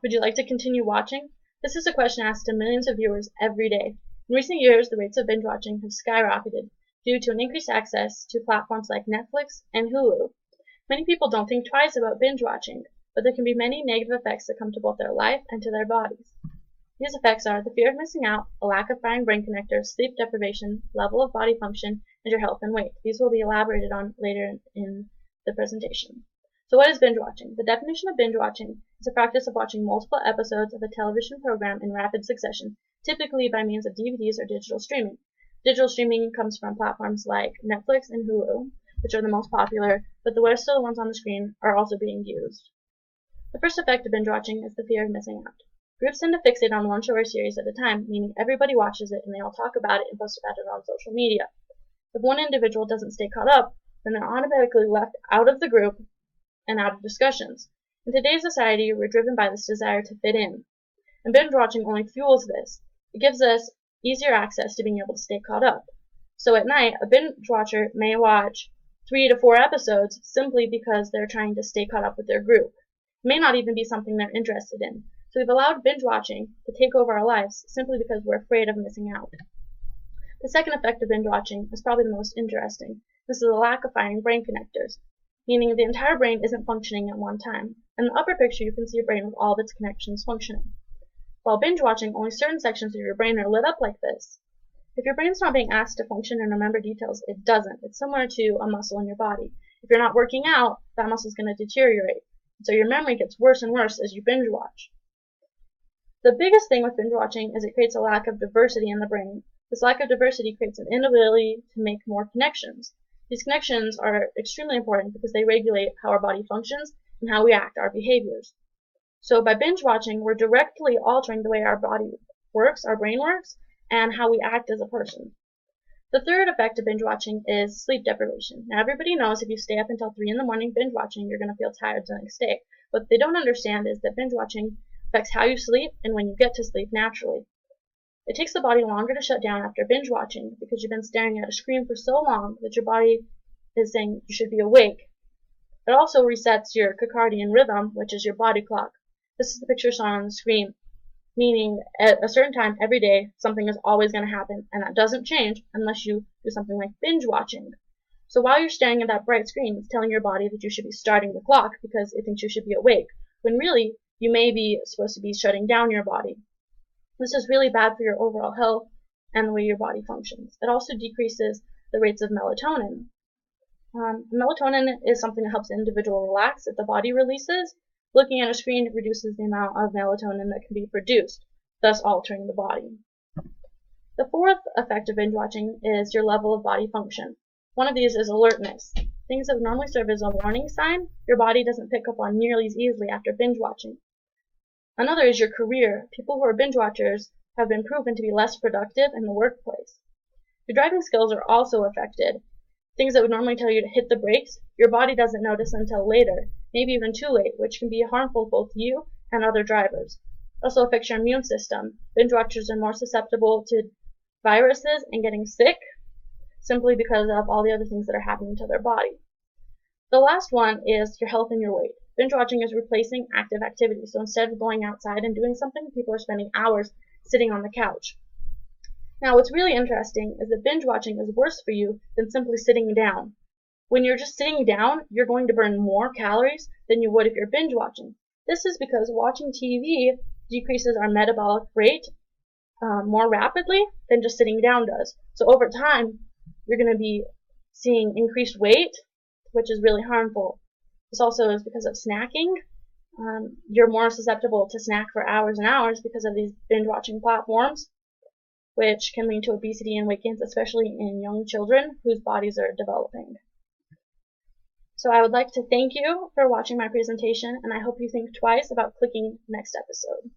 Would you like to continue watching? This is a question asked to millions of viewers every day. In recent years, the rates of binge watching have skyrocketed due to an increased access to platforms like Netflix and Hulu. Many people don't think twice about binge watching, but there can be many negative effects that come to both their life and to their bodies. These effects are the fear of missing out, a lack of firing brain connectors, sleep deprivation, level of body function, and your health and weight. These will be elaborated on later in the presentation. So what is binge watching? The definition of binge watching is a practice of watching multiple episodes of a television program in rapid succession, typically by means of DVDs or digital streaming. Digital streaming comes from platforms like Netflix and Hulu, which are the most popular, but the rest of the ones on the screen are also being used. The first effect of binge watching is the fear of missing out. Groups tend to fixate on one show or series at a time, meaning everybody watches it and they all talk about it and post about it on social media. If one individual doesn't stay caught up, then they're automatically left out of the group and out of discussions. In today's society, we're driven by this desire to fit in, and binge watching only fuels this. It gives us easier access to being able to stay caught up. So at night, a binge watcher may watch 3 to 4 episodes simply because they're trying to stay caught up with their group. It may not even be something they're interested in. So we've allowed binge watching to take over our lives simply because we're afraid of missing out. The second effect of binge watching is probably the most interesting. This is the lack of firing brain connectors, meaning the entire brain isn't functioning at one time. In the upper picture, you can see a brain with all of its connections functioning. While binge watching, only certain sections of your brain are lit up like this. If your brain's not being asked to function and remember details, it doesn't. It's similar to a muscle in your body. If you're not working out, that muscle is going to deteriorate. So your memory gets worse and worse as you binge watch. The biggest thing with binge watching is it creates a lack of diversity in the brain. This lack of diversity creates an inability to make more connections. These connections are extremely important because they regulate how our body functions and how we act, our behaviors. So by binge watching, we're directly altering the way our body works, our brain works, and how we act as a person. The third effect of binge watching is sleep deprivation. Now everybody knows if you stay up until 3 in the morning binge watching, you're going to feel tired the next day. What they don't understand is that binge watching affects how you sleep and when you get to sleep naturally. It takes the body longer to shut down after binge watching because you've been staring at a screen for so long that your body is saying you should be awake. It also resets your circadian rhythm, which is your body clock. This is the picture shown on the screen, meaning at a certain time every day something is always going to happen, and that doesn't change unless you do something like binge watching. So while you're staring at that bright screen, it's telling your body that you should be starting the clock because it thinks you should be awake, when really you may be supposed to be shutting down your body. This is really bad for your overall health and the way your body functions. It also decreases the rates of melatonin. Melatonin is something that helps the individual relax that the body releases. Looking at a screen reduces the amount of melatonin that can be produced, thus altering the body. The fourth effect of binge watching is your level of body function. One of these is alertness. Things that would normally serve as a warning sign, your body doesn't pick up on nearly as easily after binge watching. Another is your career. People who are binge watchers have been proven to be less productive in the workplace. Your driving skills are also affected. Things that would normally tell you to hit the brakes, your body doesn't notice until later, maybe even too late, which can be harmful to both you and other drivers. It also affects your immune system. Binge watchers are more susceptible to viruses and getting sick simply because of all the other things that are happening to their body. The last one is your health and your weight. Binge watching is replacing active activity. So instead of going outside and doing something, people are spending hours sitting on the couch. Now what's really interesting is that binge watching is worse for you than simply sitting down. When you're just sitting down, you're going to burn more calories than you would if you're binge watching. This is because watching TV decreases our metabolic rate more rapidly than just sitting down does. So over time, you're going to be seeing increased weight, which is really harmful. This also is because of snacking. You're more susceptible to snack for hours and hours because of these binge watching platforms, which can lead to obesity and weight gains, especially in young children whose bodies are developing. So I would like to thank you for watching my presentation, and I hope you think twice about clicking next episode.